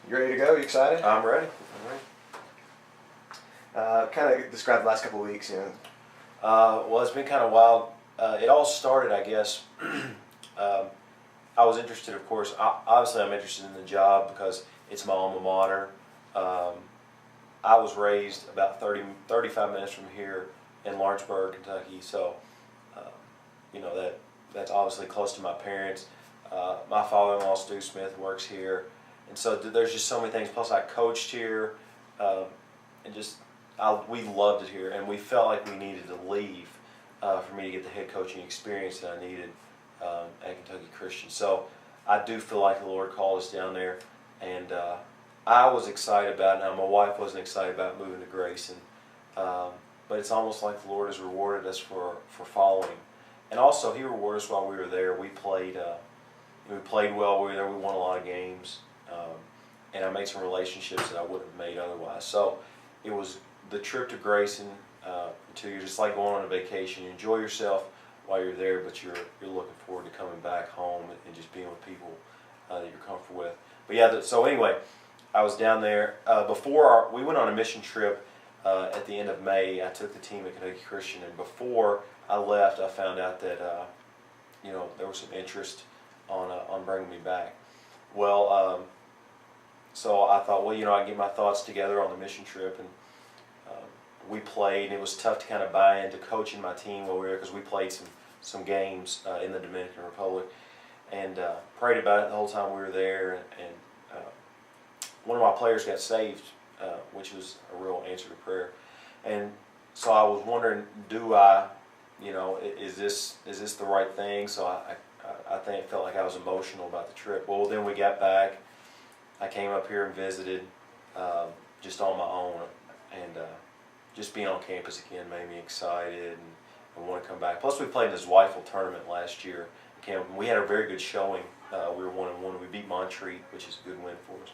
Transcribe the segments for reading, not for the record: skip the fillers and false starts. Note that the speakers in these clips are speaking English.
You ready to go? You excited? I'm ready. Kind of describe the last couple of weeks, Well, it's been kind of wild. It all started, I guess. I was interested, of course. Obviously, I'm interested in the job because it's my alma mater. I was raised about 35 minutes from here in Lawrenceburg, Kentucky. So, that's obviously close to my parents. My father-in-law, Stu Smith, works here. And so there's just so many things. Plus, I coached here, and we loved it here, and we felt like we needed to leave for me to get the head coaching experience that I needed at Kentucky Christian. So I do feel like the Lord called us down there, and I was excited about it. Now, my wife wasn't excited about moving to Grayson, but it's almost like the Lord has rewarded us for following. And also, He rewarded us while we were there. We played well. We were there. We won a lot of games. And I made some relationships that I wouldn't have made otherwise. So it was the trip to Grayson. You're just like going on a vacation. You enjoy yourself while you're there, but you're looking forward to coming back home and just being with people that you're comfortable with. But yeah, so anyway, I was down there before we went on a mission trip at the end of May. I took the team at Kentucky Christian, and before I left, I found out that there was some interest on bringing me back. Well. So I thought, I'd get my thoughts together on the mission trip, and we played, and it was tough to kind of buy into coaching my team while we were there because we played some games in the Dominican Republic, and prayed about it the whole time we were there, and one of my players got saved, which was a real answer to prayer, and so I was wondering, is this the right thing? So I felt like I was emotional about the trip. Well, then we got back. I came up here and visited just on my own, and just being on campus again made me excited and want to come back. Plus, we played in this Zweifel tournament last year. We had a very good showing. We were 1-1. We beat Montreat, which is a good win for us.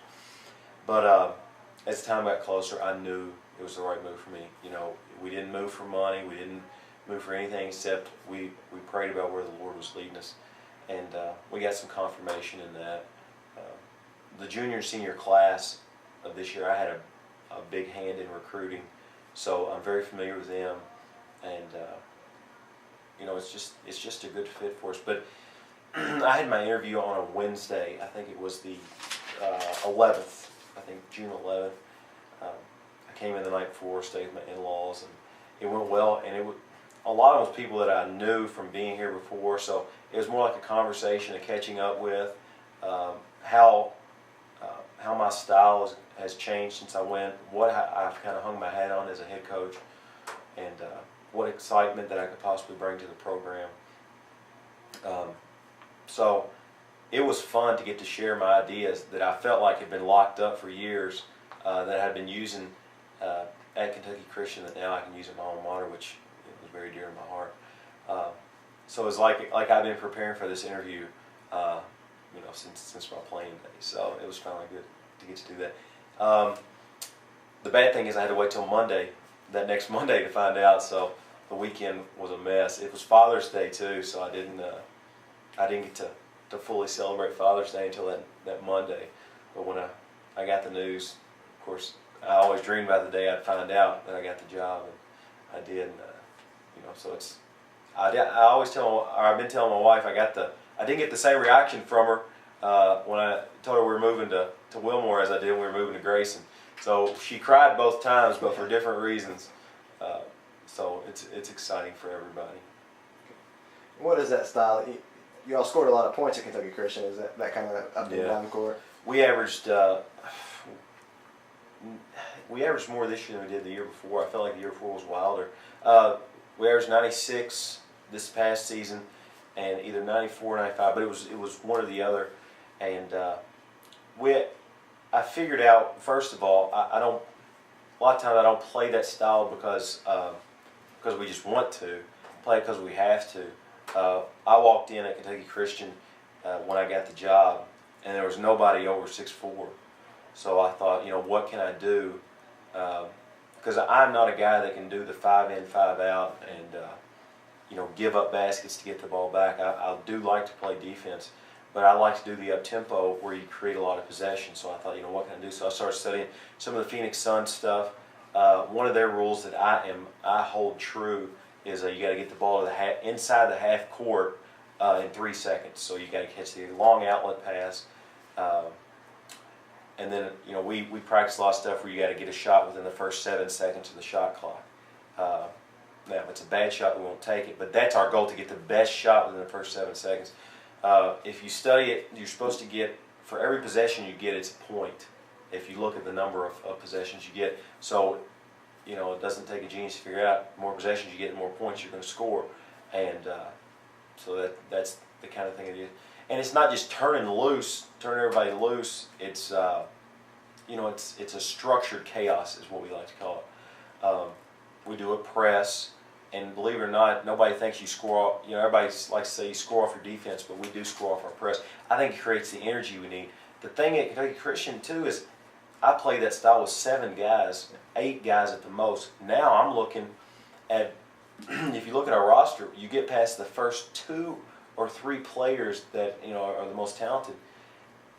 But as time got closer, I knew it was the right move for me. We didn't move for money. We didn't move for anything except we prayed about where the Lord was leading us, and we got some confirmation in that. The junior and senior class of this year, I had a big hand in recruiting, so I'm very familiar with them, and it's just a good fit for us. But I had my interview on a Wednesday. I think it was the 11th. I think June 11th. I came in the night before, stayed with my in-laws, and it went well. And a lot of those people that I knew from being here before, so it was more like a conversation, a catching up with how my style has changed since I went, what I've kind of hung my hat on as a head coach, and what excitement that I could possibly bring to the program. So it was fun to get to share my ideas that I felt like had been locked up for years, that I had been using at Kentucky Christian, that now I can use at my alma mater, which was very dear to my heart. So it was like I've been preparing for this interview since my playing days. So it was finally good to get to do that. The bad thing is I had to wait till that next Monday to find out. So the weekend was a mess. It was Father's Day too, so I didn't get to fully celebrate Father's Day until that Monday. But when I got the news, of course, I always dreamed about the day I'd find out that I got the job, and I did. And, so I've been telling my wife I didn't get the same reaction from her when I told her we were moving to Wilmore as I did when we were moving to Grayson. So she cried both times, but for different reasons. So it's exciting for everybody. What is that style? You all scored a lot of points at Kentucky Christian. Is that kind of up and down the court? We averaged more this year than we did the year before. I felt like the year before was wilder. We averaged 96 this past season, and either 94 or 95, but it was one or the other. And I figured out, first of all, a lot of times I don't play that style because we just want to. I play it because we have to. I walked in at Kentucky Christian when I got the job, and there was nobody over 6'4". So I thought, what can I do? Because I'm not a guy that can do the 5 in, 5 out, and give up baskets to get the ball back. I do like to play defense, but I like to do the up tempo where you create a lot of possession. So I thought, what can I do? So I started studying some of the Phoenix Suns stuff. One of their rules that I hold true is you got to get the ball to the inside the half court in 3 seconds. So you got to catch the long outlet pass. And then, we practice a lot of stuff where you got to get a shot within the first 7 seconds of the shot clock. Now, if it's a bad shot, we won't take it. But that's our goal, to get the best shot within the first 7 seconds. If you study it, you're supposed to get, for every possession you get, it's a point. If you look at the number of possessions you get. So, it doesn't take a genius to figure out the more possessions you get, the more points you're going to score. And so that's the kind of thing it is. And it's not just turning everybody loose. It's it's a structured chaos, is what we like to call it. We do a press, and believe it or not, nobody thinks you score. Everybody likes to say you score off your defense, but we do score off our press. I think it creates the energy we need. The thing at Kentucky Christian too is, I play that style with 7 guys, 8 guys at the most. Now I'm looking at, if you look at our roster, you get past the first 2 or 3 players that are the most talented,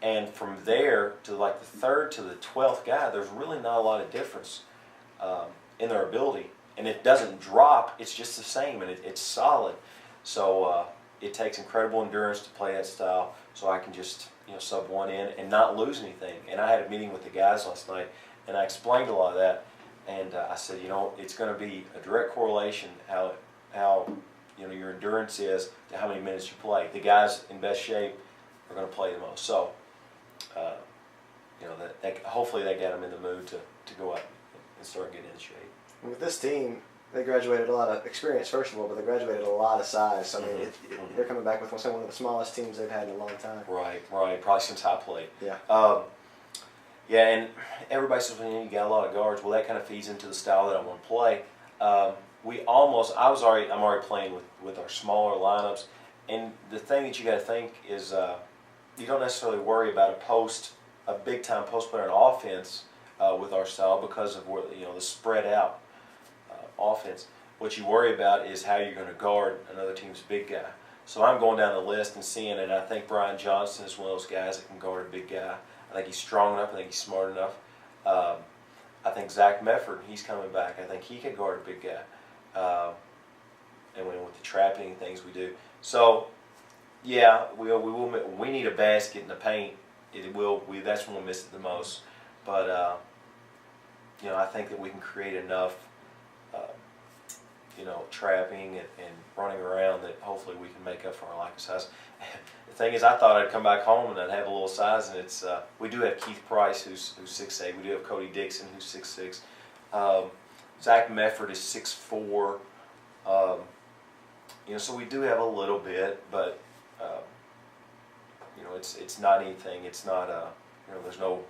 and from there to like the 3rd to the 12th guy, there's really not a lot of difference in their ability, and it doesn't drop. It's just the same, and it's solid. So it takes incredible endurance to play that style. So I can just sub one in and not lose anything. And I had a meeting with the guys last night, and I explained a lot of that. And I said, it's going to be a direct correlation how your endurance is to how many minutes you play. The guys in best shape are going to play the most. So, hopefully that got them in the mood to go out and start getting in shape. With this team, they graduated a lot of experience, first of all, but they graduated a lot of size. So, I mean, they're coming back with one of the smallest teams they've had in a long time. Right. Probably since I played. Yeah. And everybody says, you got a lot of guards. Well, that kind of feeds into the style that I want to play. I'm already playing with our smaller lineups, and the thing that you got to think is you don't necessarily worry about a big time post player on offense with our style, because of the spread out offense. What you worry about is how you're going to guard another team's big guy. So I'm going down the list and seeing it. I think Brian Johnson is one of those guys that can guard a big guy. I think he's strong enough. I think he's smart enough. I think Zach Mefford, he's coming back. I think he can guard a big guy. And with the trapping and things we do. So, yeah, we need a basket in the paint. That's when we'll miss it the most. But I think that we can create enough, trapping and running around, that hopefully we can make up for our lack of size. The thing is, I thought I'd come back home and I'd have a little size, and it's we do have Keith Price, who's 6'8". We do have Cody Dixon, who's 6'6". Zach Mefford is 6'4". So we do have a little bit, but it's not anything. It's not there's no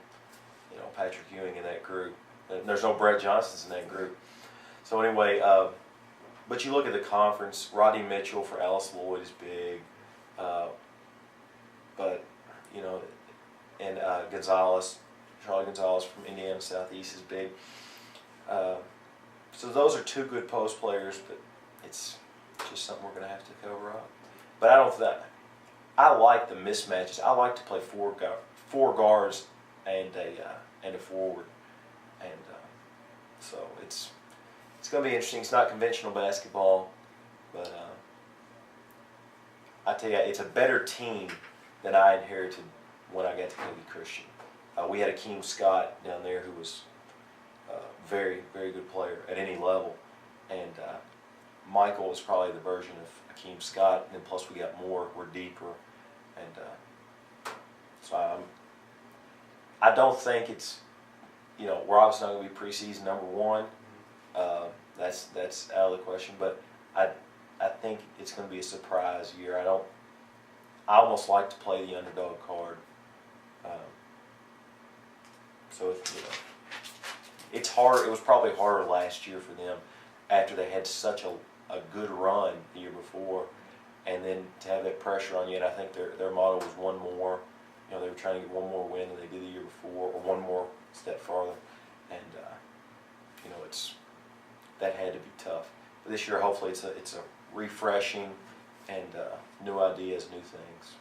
Patrick Ewing in that group. There's no Brett Johnsons in that group. So anyway, but you look at the conference. Rodney Mitchell for Alice Lloyd is big, but and Charlie Gonzalez from Indiana Southeast is big. So those are 2 good post players, but it's just something we're going to have to cover up. But I like the mismatches. I like to play 4 guards and a forward, and so it's going to be interesting. It's not conventional basketball, but I tell you, it's a better team than I inherited when I got to Kentucky Christian. We had Akeem Scott down there, who was a very, very good player at any level, and Michael was probably the version of Akeem Scott, and then plus we got more, we're deeper, and so I don't think it's, we're obviously not going to be preseason number 1. That's out of the question, but I think it's going to be a surprise year. I almost like to play the underdog card. So it's hard. It was probably harder last year for them after they had such a good run the year before, and then to have that pressure on you. And I think their motto was one more. They were trying to get one more win than they did the year before, or one more step farther. And that had to be tough. But this year, hopefully, it's a refreshing and new ideas, new things.